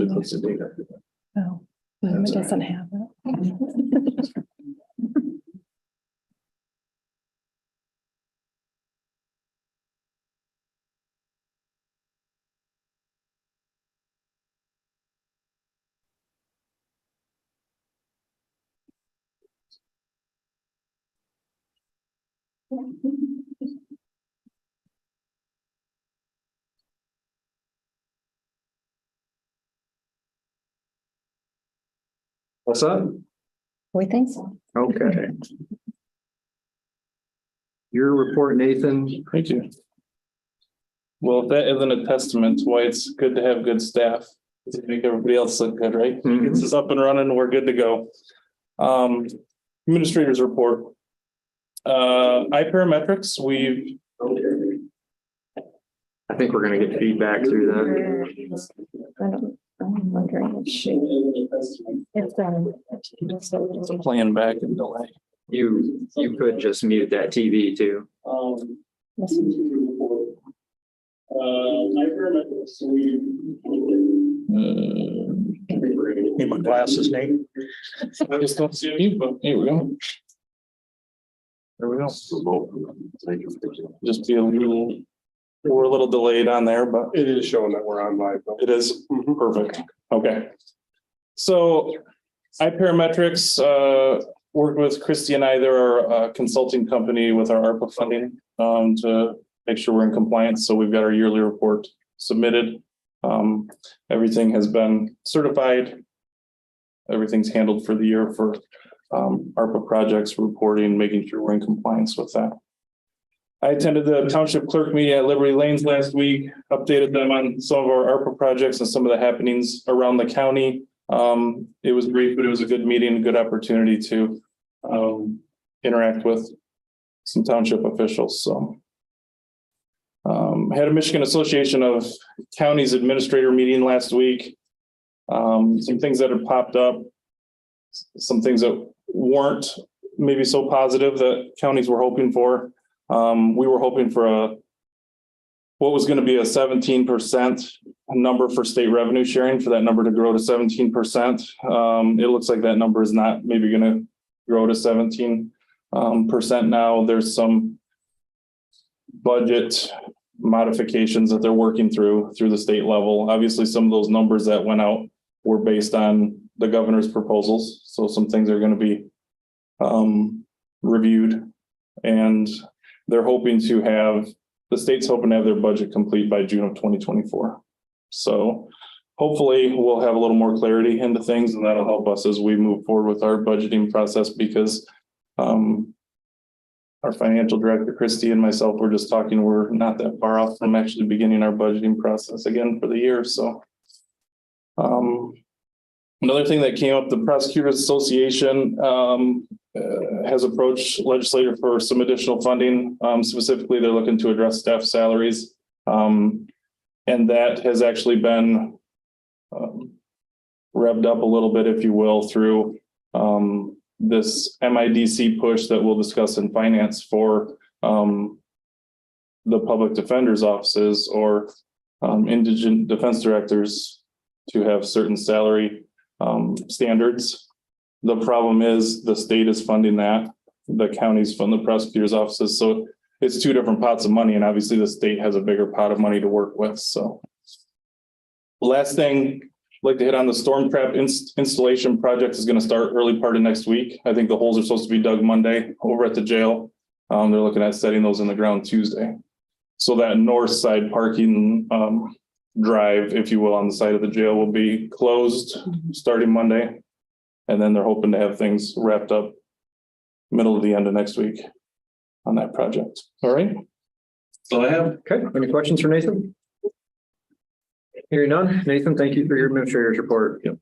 usually puts the date up. Oh, no, it doesn't have it. What's up? We think so. Okay. Your report, Nathan. Thank you. Well, if that isn't a testament to why it's good to have good staff, to make everybody else look good, right? Mhm. Gets us up and running, we're good to go. Administrators report. iParametrics, I think we're gonna get feedback through that. I'm wondering if she, it's playing back and delay. You could just mute that TV too. iParametrics, Need my glasses, Nate. I just don't see you, but here we go. There we go. Just be we're a little delayed on there, but It is showing that we're on live. though. it is perfect. Okay. So iParametrics, worked with Christy and I. They're a consulting company with our ARPA funding to make sure we're in compliance. So we've got our yearly report submitted. Everything has been certified. Everything's handled for the year for ARPA projects, reporting, making sure we're in compliance with that. I attended the township clerk meeting at Liberty Lanes last week, updated them on some of our ARPA projects and some of the happenings around the county. It was brief, but it was a good meeting, a good opportunity to interact with some township officials. So had a Michigan Association of Counties Administrator meeting last week. Some things that have popped up, some things that weren't maybe so positive that counties were hoping for. We were hoping for what was going to be a 17% number for state revenue sharing, for that number to grow to 17%. It looks like that number is not maybe going to grow to 17% now. There's some budget modifications that they're working through the state level. Obviously, some of those numbers that went out were based on the governor's proposals. So some things are going to be reviewed, and they're hoping to have, the state's hoping to have their budget complete by June of 2024. So hopefully we'll have a little more clarity into things, and that'll help us as we move forward with our budgeting process, because our financial director, Christy, and myself, were just talking, we're not that far off from actually beginning our budgeting process again for the year. So another thing that came up, the Prosecutors Association has approached legislature for some additional funding. Specifically, they're looking to address staff salaries. And that has actually been revved up a little bit, if you will, through this MIDC push that we'll discuss in finance for the public defender's offices or indigent defense directors to have certain salary standards. The problem is the state is funding that, the counties fund the prosecutor's offices. So it's two different pots of money, and obviously the state has a bigger pot of money to work with. So last thing, I'd like to hit on the storm trap installation project is going to start early part of next week. I think the holes are supposed to be dug Monday over at the jail. They're looking at setting those in the ground Tuesday. So that north side parking drive, if you will, on the side of the jail will be closed starting Monday. And then they're hoping to have things wrapped up middle of the end of next week on that project. All right. So I have. Okay, any questions for Nathan? Hearing none. Nathan, thank you for your administrator's report. Yep.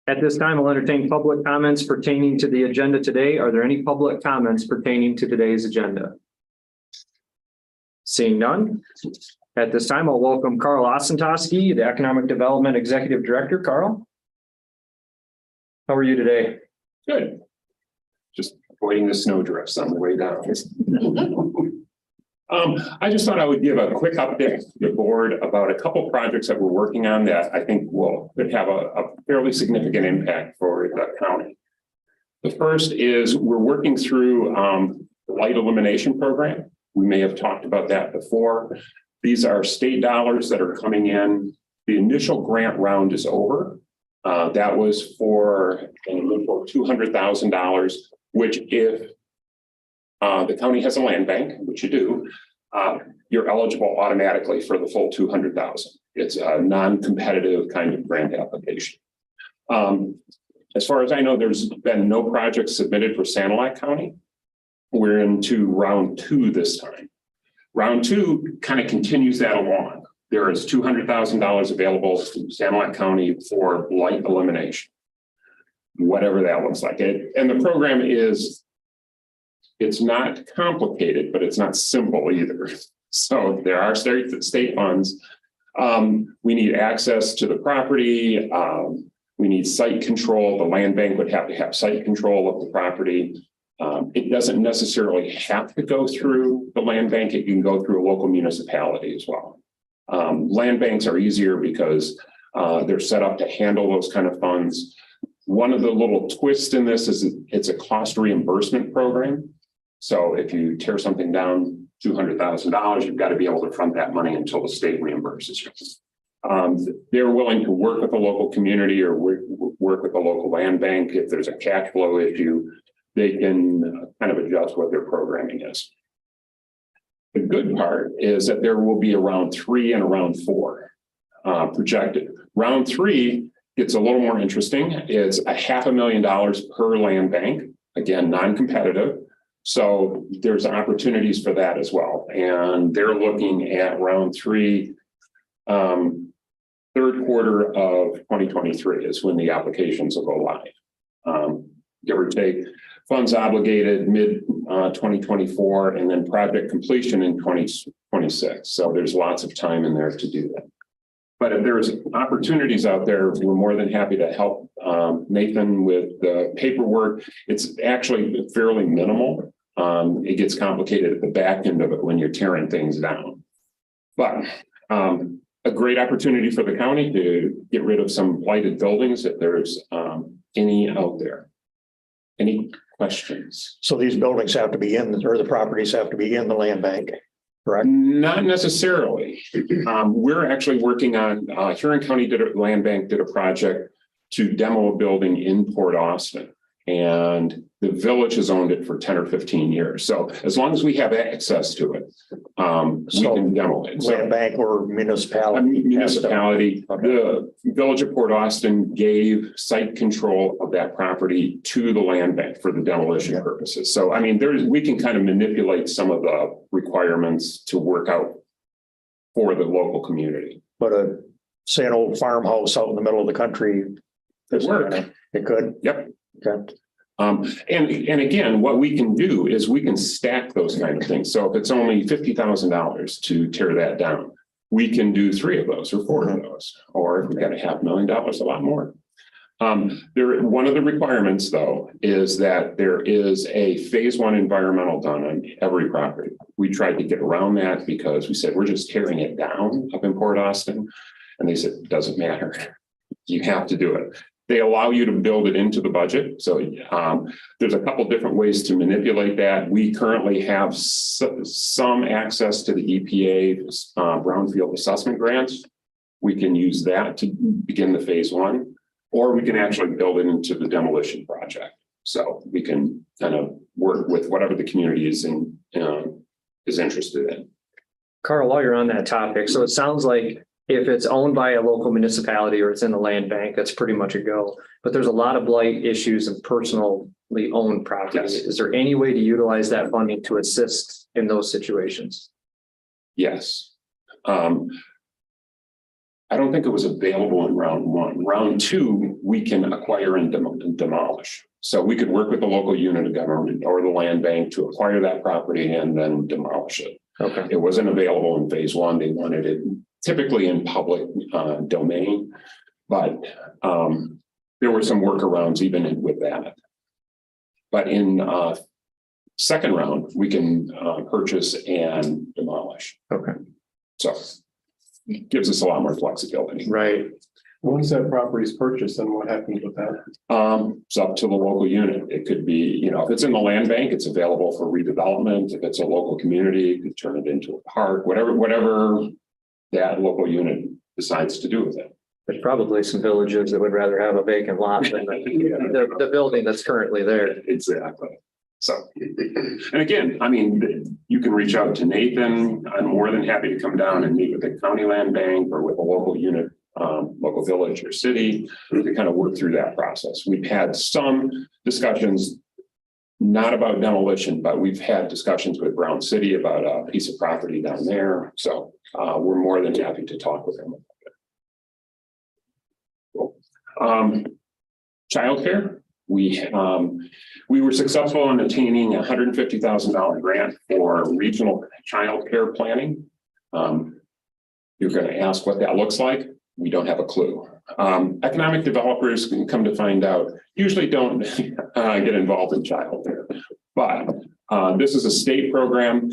At this time, I'll entertain public comments pertaining to the agenda today. Are there any public comments pertaining to today's agenda? Seeing none. At this time, I'll welcome Carl Ossentowski, the Economic Development Executive Director. Carl, how are you today? Good. Just avoiding the snowdrifts on the way down. I just thought I would give a quick update to the board about a couple projects that we're working on that I think could have a fairly significant impact for the county. The first is we're working through the light elimination program. We may have talked about that before. These are state dollars that are coming in. The initial grant round is over. That was for an initial $200,000, which if the county has a land bank, which you do, you're eligible automatically for the full 200,000. It's a non-competitive kind of grant application. As far as I know, there's been no projects submitted for Sanilac County. We're into round 2 this time. Round 2 kind of continues that along. There is $200,000 available to Sanilac County for light elimination, whatever that looks like. And the program is, it's not complicated, but it's not simple either. So there are state funds. We need access to the property. We need site control. The land bank would have to have site control of the property. It doesn't necessarily have to go through the land bank. It can go through a local municipality as well. Land banks are easier because they're set up to handle those kind of funds. One of the little twists in this is it's a cost reimbursement program. So if you tear something down $200,000, you've got to be able to front that money until the state reimburses you. They're willing to work with the local community or work with the local land bank. If there's a cash flow issue, they can kind of adjust what their programming is. The good part is that there will be a round 3 and a round 4 projected. Round 3 gets a little more interesting. It's $500,000 per land bank. Again, non-competitive. So there's opportunities for that as well. And they're looking at round 3, third quarter of 2023 is when the applications will go live. Give or take, funds obligated mid 2024 and then project completion in 2026. So there's lots of time in there to do that. But if there's opportunities out there, we're more than happy to help Nathan with the paperwork. It's actually fairly minimal. It gets complicated at the back end of it when you're tearing things down. But a great opportunity for the county to get rid of some blighted buildings if there's any out there. Any questions? So these buildings have to be in, or the properties have to be in the land bank, correct? Not necessarily. We're actually working on, Huron County Land Bank did a project to demo a building in Port Austin. And the village has owned it for 10 or 15 years. So as long as we have access to it, we can demo it. Land bank or municipality? Municipality. Okay. The village of Port Austin gave site control of that property to the land bank for the demolition purposes. So, I mean, we can kind of manipulate some of the requirements to work out for the local community. But say an old farmhouse out in the middle of the country. It could? Yep. Okay. And again, what we can do is we can stack those kind of things. So if it's only $50,000 to tear that down, we can do 3 of those or 4 of those. Or if we've got $500,000, a lot more. One of the requirements, though, is that there is a phase 1 environmental done on every property. We tried to get around that because we said we're just tearing it down up in Port Austin. And they said, it doesn't matter. You have to do it. They allow you to build it into the budget. So there's a couple different ways to manipulate that. We currently have some access to the EPA brownfield assessment grants. We can use that to begin the phase 1, or we can actually build it into the demolition project. So we can kind of work with whatever the community is interested in. Carl, while you're on that topic, so it sounds like if it's owned by a local municipality or it's in the land bank, that's pretty much a go. But there's a lot of blight issues of personally owned property. Yes. Is there any way to utilize that funding to assist in those situations? Yes. I don't think it was available in round 1. Round 2, we can acquire and demolish. So we could work with the local unit of government or the land bank to acquire that property and then demolish it. Okay. It wasn't available in phase 1. They wanted it typically in public domain, but there were some workarounds even with that. But in second round, we can purchase and demolish. Okay, So it gives us a lot more flexibility. right. Once that property is purchased, then what happens with that? It's up to the local unit. It could be, you know, if it's in the land bank, it's available for redevelopment. If it's a local community, you could turn it into a park, whatever that local unit decides to do with it. There's probably some villages that would rather have a vacant lot than the building that's currently there. Exactly. So, and again, I mean, you can reach out to Nathan. I'm more than happy to come down and meet with the county land bank or with a local unit, local village or city to kind of work through that process. We've had some discussions, not about demolition, but we've had discussions with Brown City about a piece of property down there. So we're more than happy to talk with them. Childcare. We were successful in attaining a $150,000 grant for regional childcare planning. You're going to ask what that looks like. We don't have a clue. Economic developers can come to find out usually don't get involved in childcare, but this is a state program.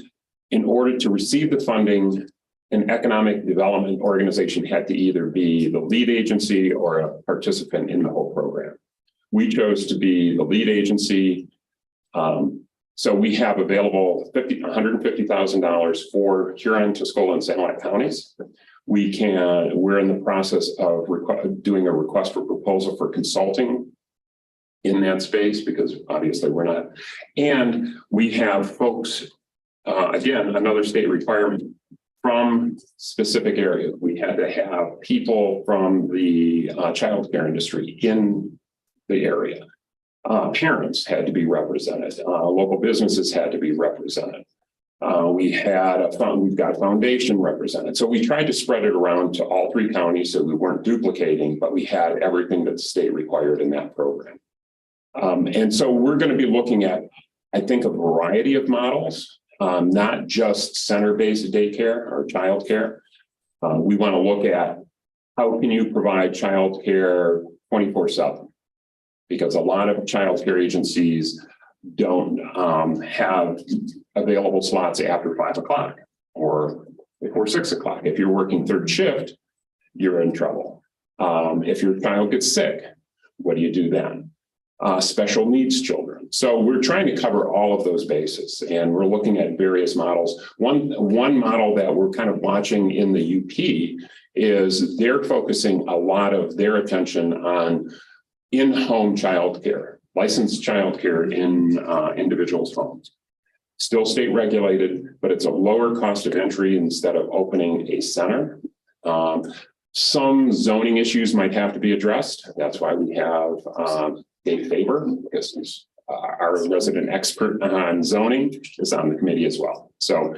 In order to receive the funding, an economic development organization had to either be the lead agency or a participant in the whole program. We chose to be the lead agency. So we have available $150,000 for Huron, Tuscola, and Sanilac counties. We're in the process of doing a request for proposal for consulting in that space because obviously we're not. And we have folks, again, another state requirement from specific areas. We had to have people from the childcare industry in the area. Parents had to be represented. Local businesses had to be represented. We've got foundation represented. So we tried to spread it around to all three counties so we weren't duplicating, but we had everything that the state required in that program. And so we're going to be looking at, I think, a variety of models, not just center-based daycare or childcare. We want to look at how can you provide childcare 24/7, because a lot of childcare agencies don't have available slots after 5 o'clock or before 6 o'clock. If you're working third shift, you're in trouble. If your child gets sick, what do you do then? Special needs children. So we're trying to cover all of those bases, and we're looking at various models. One model that we're kind of watching in the UP is they're focusing a lot of their attention on in-home childcare, licensed childcare in individuals' homes. Still state regulated, but it's a lower cost of entry instead of opening a center. Some zoning issues might have to be addressed. That's why we have Dave Faber, because he's our resident expert on zoning, is on the committee as well. So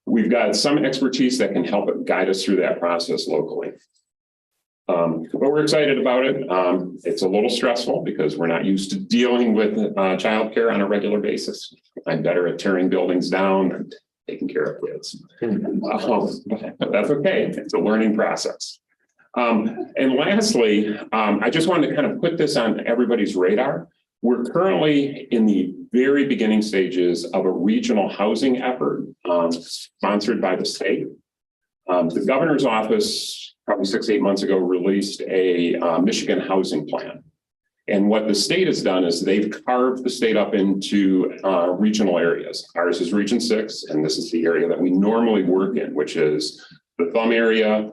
we've got some expertise that can help guide us through that process locally. But we're excited about it. It's a little stressful because we're not used to dealing with childcare on a regular basis. I'm better at tearing buildings down and taking care of kids. But that's okay. It's a learning process. And lastly, I just wanted to kind of put this on everybody's radar. We're currently in the very beginning stages of a regional housing effort sponsored by the state. The governor's office, probably 6-8 months ago, released a Michigan housing plan. And what the state has done is they've carved the state up into regional areas. Ours is Region 6, and this is the area that we normally work in, which is the Thumb area,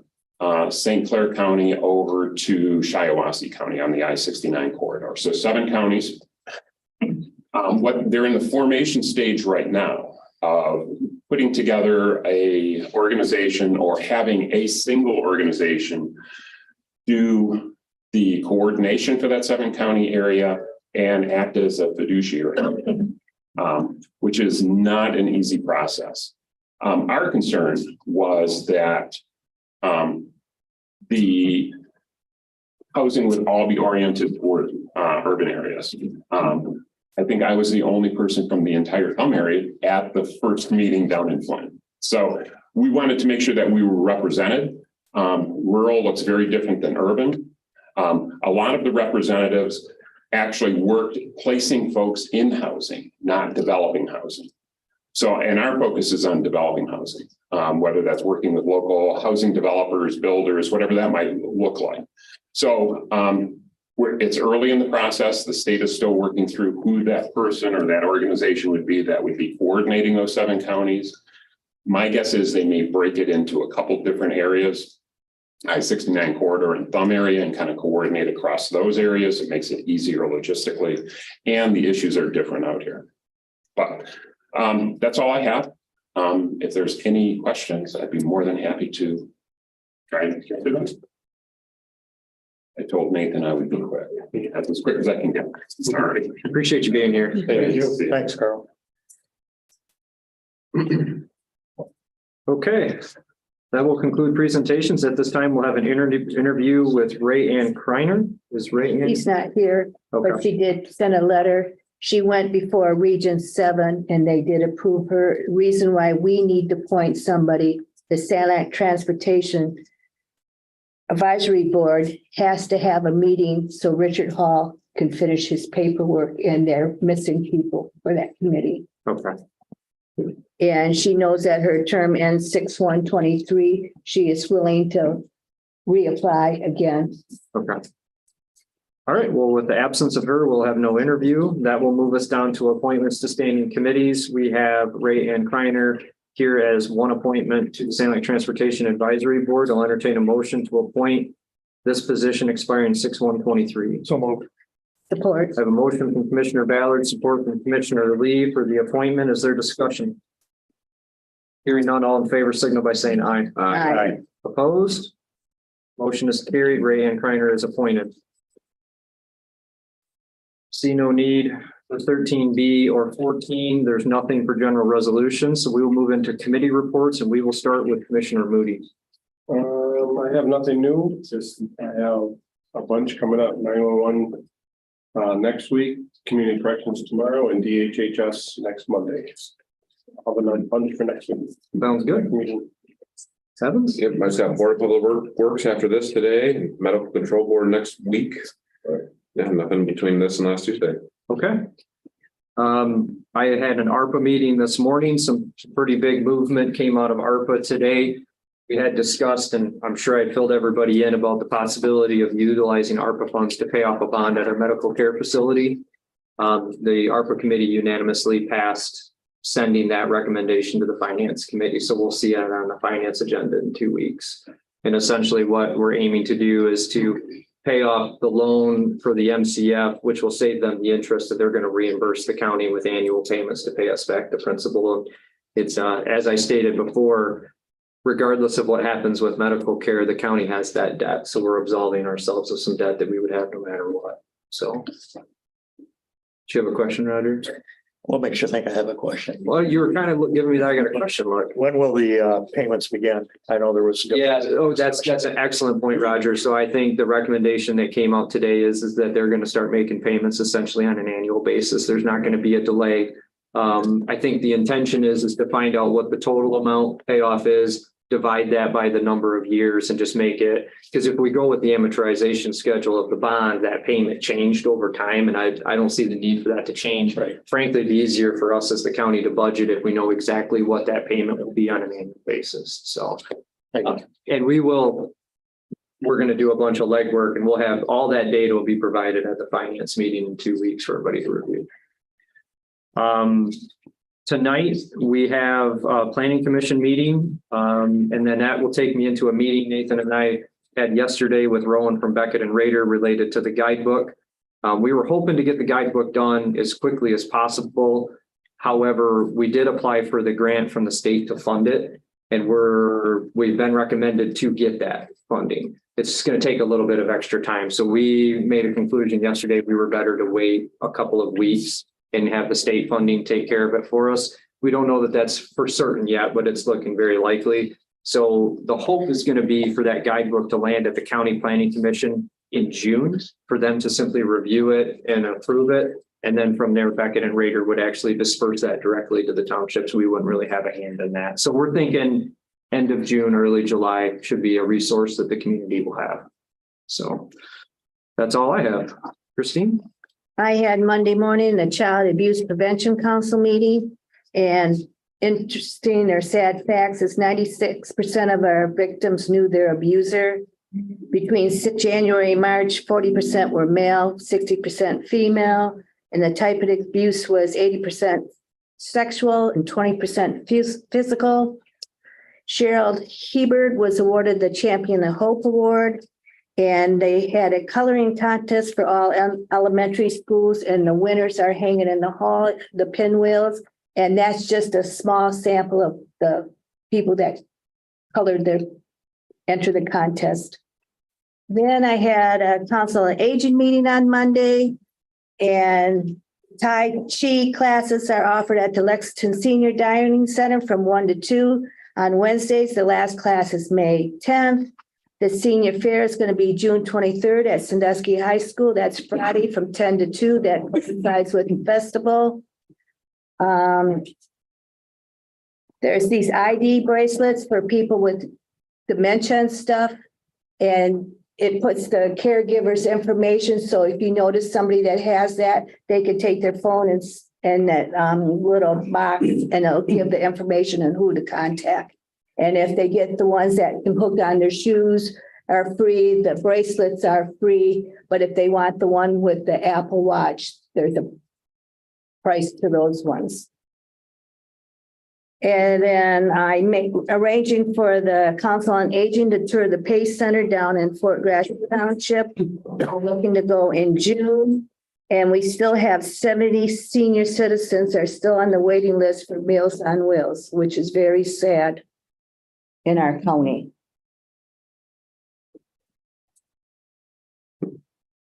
St. Clair County over to Shiawassee County on the I-69 corridor. So 7 counties. What they're in the formation stage right now of putting together a organization or having a single organization do the coordination for that 7 county area and act as a fiduciary, which is not an easy process. Our concern was that the housing would all be oriented toward urban areas. I think I was the only person from the entire Thumb area at the first meeting down in Flint. So we wanted to make sure that we were represented. Rural looks very different than urban. A lot of the representatives actually worked placing folks in housing, not developing housing. So, and our focus is on developing housing, whether that's working with local housing developers, builders, whatever that might look like. So it's early in the process. The state is still working through who that person or that organization would be that would be coordinating those 7 counties. My guess is they may break it into a couple different areas, I-69 corridor and Thumb area, and kind of coordinate across those areas. It makes it easier logistically, and the issues are different out here. But that's all I have. If there's any questions, I'd be more than happy to try and get to them. I told Nathan I would be quick. That's as quick as I can get. Sorry. Appreciate you being here. Thank you. Thanks, Carl. Okay, that will conclude presentations. At this time, we'll have an interview with Ray Ann Kreiner. Is Ray Ann? She's not here, but Okay. she did send a letter. She went before Region 7 and they did approve her. Reason why we need to appoint somebody, the Sanic Transportation Advisory Board has to have a meeting so Richard Hall can finish his paperwork, and they're missing people for that committee. Okay, And she knows that her term ends 6/1/23. She is willing to reapply again. okay. All right, well, with the absence of her, we'll have no interview. That will move us down to appointments to standing committees. We have Ray Ann Kreiner here as one appointment to the Sanic Transportation Advisory Board. I'll entertain a motion to appoint this position expiring 6/1/23. So moved. Support. I have a motion from Commissioner Ballard, support from Commissioner Lee for the appointment. Is there discussion? Hearing none, all in favor, signal by saying aye. Aye. Opposed? Motion is carried. Ray Ann Kreiner is appointed. See no need for 13B or 14. There's nothing for general resolution, so we will move into committee reports, and we will start with Commissioner Moody. I have nothing new, just I have a bunch coming up, 911 next week, community corrections tomorrow, and DHHS next Monday. I'll have a bunch for next week. Sounds good. Sevens? Yep, I just got Board of Public Works after this today, and Medical Control Board next week. But yeah, nothing between this and last Tuesday. Okay. I had an ARPA meeting this morning. Some pretty big movement came out of ARPA today. We had discussed, and I'm sure I filled everybody in about the possibility of utilizing ARPA funds to pay off a bond at our medical care facility. The ARPA committee unanimously passed sending that recommendation to the finance committee. So we'll see it on the finance agenda in 2 weeks. And essentially what we're aiming to do is to pay off the loan for the MCF, which will save them the interest that they're going to reimburse the county with annual payments to pay us back the principal. And it's, as I stated before, regardless of what happens with medical care, the county has that debt. So we're absolving ourselves of some debt that we would have no matter what. So. Do you have a question, Roger? What makes you think I have a question? Well, you were kind of giving me that. I got a question mark. When will the payments begin? I know there was. Yeah. Oh, that's an excellent point, Roger. So I think the recommendation that came out today is that they're going to start making payments essentially on an annual basis. There's not going to be a delay. I think the intention is to find out what the total amount payoff is, divide that by the number of years and just make it, because if we go with the amortization schedule of the bond, that payment changed over time. And I don't see the need for that to change. Right. Frankly, it'd be easier for us as the county to budget if we know exactly what that payment will be on an annual basis. So, and we're going to do a bunch of legwork, and we'll have all that data will be provided at the finance meeting in 2 weeks for everybody to review. Tonight, we have a planning commission meeting, and then that will take me into a meeting Nathan and I had yesterday with Rowan from Beckett and Rader related to the guidebook. We were hoping to get the guidebook done as quickly as possible. However, we did apply for the grant from the state to fund it, and we've been recommended to get that funding. It's just going to take a little bit of extra time. So we made a conclusion yesterday. We were better to wait a couple of weeks and have the state funding take care of it for us. We don't know that that's for certain yet, but it's looking very likely. So the hope is going to be for that guidebook to land at the County Planning Commission in June, for them to simply review it and approve it. And then from there, Beckett and Rader would actually disperse that directly to the townships. We wouldn't really have a hand in that. So we're thinking end of June, early July should be a resource that the community will have. So that's all I have. Christine? I had Monday morning the Child Abuse Prevention Council meeting, and interesting or sad facts is 96% of our victims knew their abuser. Between January and March, 40% were male, 60% female, and the type of abuse was 80% sexual and 20% physical. Cheryl Hebert was awarded the Champion of Hope Award. And they had a coloring contest for all elementary schools, and the winners are hanging in the hall, the pinwheels. And that's just a small sample of the people that enter the contest. Then I had a council on aging meeting on Monday, and Tai Chi classes are offered at the Lexington Senior Dining Center from 1 to 2 on Wednesdays. The last class is May 10th. The senior fair is going to be June 23rd at Sandusky High School. That's Friday from 10 to 2. That coincides with the festival. There's these ID bracelets for people with dementia and stuff. And it puts the caregiver's information. So if you notice somebody that has that, they can take their phone and that little box, and it'll give the information on who to contact. And if they get the ones that can hook on their shoes are free, the bracelets are free. But if they want the one with the Apple Watch, there's a price to those ones. And then arranging for the Council on Aging to tour the Pace Center down in Fort Gratiot Township. We're looking to go in June. And we still have 70 senior citizens are still on the waiting list for Meals on Wheels, which is very sad in our county.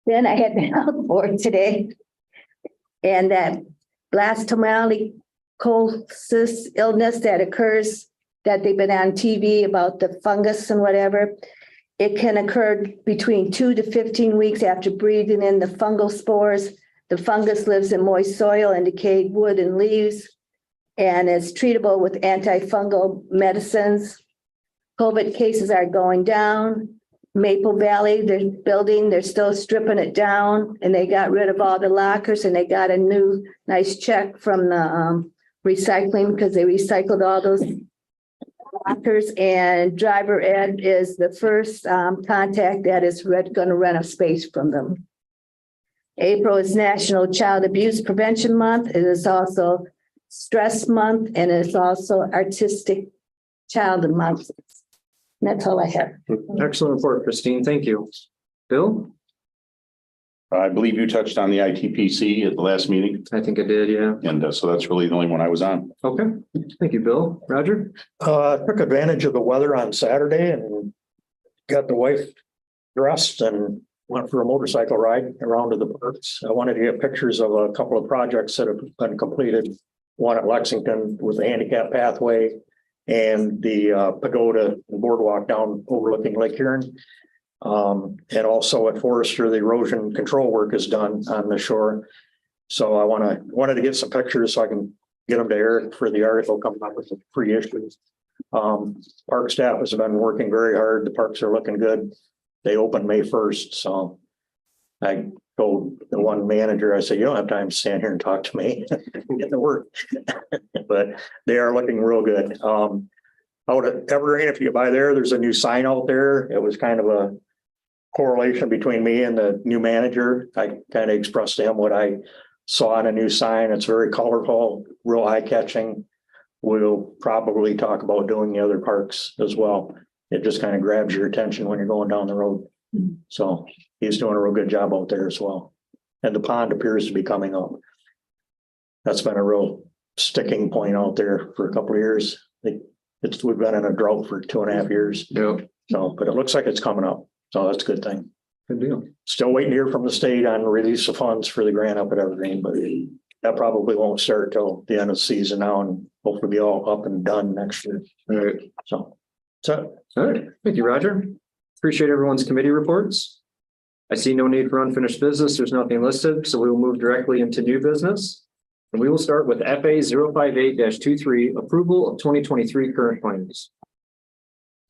Then I had the health board today, and that blastomalycosis illness that occurs, that they've been on TV about the fungus and whatever, it can occur between 2 to 15 weeks after breathing in the fungal spores. The fungus lives in moist soil and decayed wood and leaves, and is treatable with antifungal medicines. COVID cases are going down. Maple Valley, they're still stripping it down, and they got rid of all the lockers, and they got a new nice check from the recycling, because they recycled all those lockers. And Driver Ed is the first contact that is going to rent a space from them. April is National Child Abuse Prevention Month. It is also Stress Month, and it's also Artistic Child Month. And that's all I have. Excellent report, Christine. Thank you. Bill? I believe you touched on the ITPC at the last meeting, I think I did, yeah. and so that's really the only one I was on. Okay. Thank you, Bill. Roger? Took advantage of the weather on Saturday and got the wife dressed and went for a motorcycle ride around to the parks. I wanted to get pictures of a couple of projects that have been completed. One at Lexington with the handicap pathway, and the pagoda boardwalk down overlooking Lake Huron. And also at Forester, the erosion control work is done on the shore. So I wanted to get some pictures so I can get them to Eric for the article coming up with the free issues. Park staff has been working very hard. The parks are looking good. They open May 1st. So I told the one manager, I said, you don't have time to stand here and talk to me. Get to work. But they are looking real good. Out at Evergreen, if you buy there's a new sign out there. It was kind of a correlation between me and the new manager. I kind of expressed to him what I saw in a new sign. It's very colorful, real eye catching. We'll probably talk about doing the other parks as well. It just kind of grabs your attention when you're going down the road. So he's doing a real good job out there as well. And the pond appears to be coming up. That's been a real sticking point out there for a couple of years. We've been in a drought for 2.5 years. Yeah. So, but it looks like it's coming up. So that's a good thing. Good deal. Still waiting to hear from the state on release of funds for the grant up at Evergreen, but that probably won't start till the end of the season now, and hopefully be all up and done next year. All right. So. All right. Thank you, Roger. Appreciate everyone's committee reports. I see no need for unfinished business. There's nothing listed, so we will move directly into new business. And we will start with FA 058-23, approval of 2023 current claims.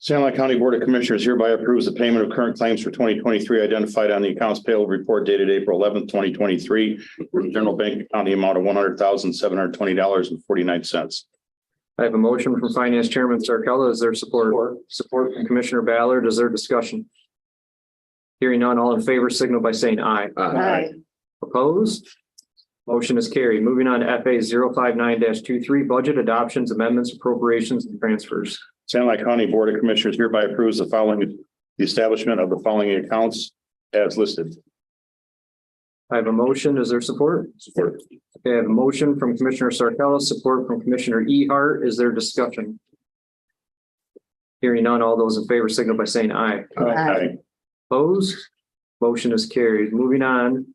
Sanilac County Board of Commissioners hereby approves the payment of current claims for 2023 identified on the accounts payable report dated April 11th, 2023. For the general bank account, the amount of $100,720.49. I have a motion from Finance Chairman Sarcella. Is there support? Support from Commissioner Ballard. Is there discussion? Hearing none, all in favor signal by saying aye. Aye. Opposed? Motion is carried. Moving on to FA 059-23, budget adoptions, amendments, appropriations, and transfers. Sanilac County Board of Commissioners hereby approves the following, the establishment of the following accounts as listed. I have a motion. Is there support? Support. Okay, I have a motion from Commissioner Sarcella, support from Commissioner Ehart. Is there discussion? Hearing none, all those in favor signal by saying aye. Aye. Opposed? Motion is carried. Moving on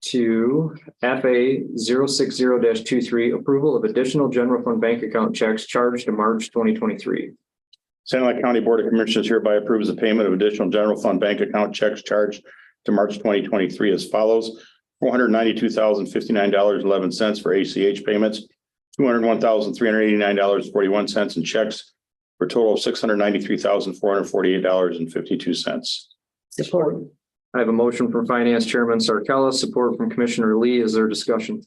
to FA 060-23, approval of additional general fund bank account checks charged to March 2023. Sanilac County Board of Commissioners hereby approves the payment of additional general fund bank account checks charged to March 2023 as follows: $492,059.11 for ACH payments, $201,389.41 in checks, for a total of $693,448.52. Support. I have a motion from Finance Chairman Sarcella, support from Commissioner Lee. Is there discussion?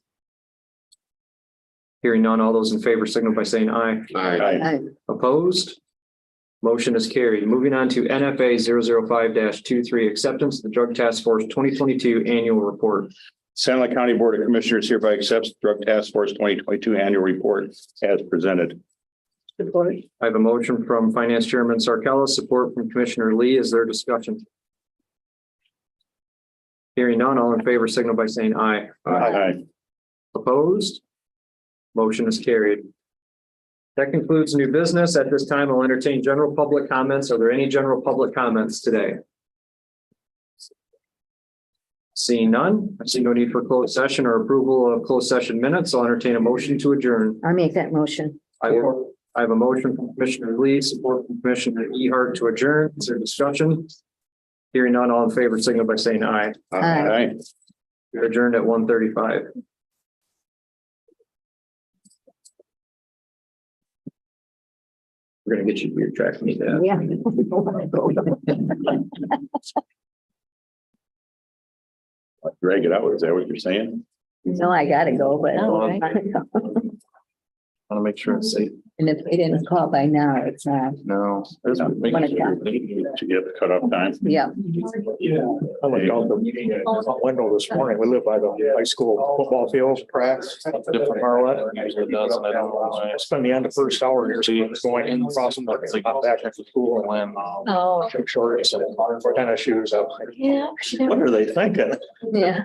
Hearing none, all those in favor signal by saying aye. Aye. Opposed? Motion is carried. Moving on to NFA 005-23, acceptance of the Drug Task Force 2022 annual report. Sanilac County Board of Commissioners hereby accepts the Drug Task Force 2022 annual report as presented. Support. I have a motion from Finance Chairman Sarcella, support from Commissioner Lee. Is there discussion? Hearing none, all in favor signal by saying aye. Aye. Opposed? Motion is carried. That concludes new business. At this time, I'll entertain general public comments. Are there any general public comments today? Seeing none, I see no need for closed session or approval of closed session minutes. I'll entertain a motion to adjourn. I'll make that motion. I have a motion from Commissioner Lee, support from Commissioner Ehart to adjourn. Is there discussion? Hearing none, all in favor, signal by saying aye. Aye. We're adjourned at 1:35. We're gonna get you weird track meet that. Yeah. Drag it out. Is that what you're saying? No, I gotta go, but. I want to make sure it's safe. And if they didn't call by now, it's not. No. One o'clock. To get the cutoff time. Yeah. I looked out the window this morning. We live by the high school football field, practice, different Marlette. I spent the end of first hour here going in across the back into school and Oh, shorts and tennis shoes. yeah. What are they thinking? Yeah.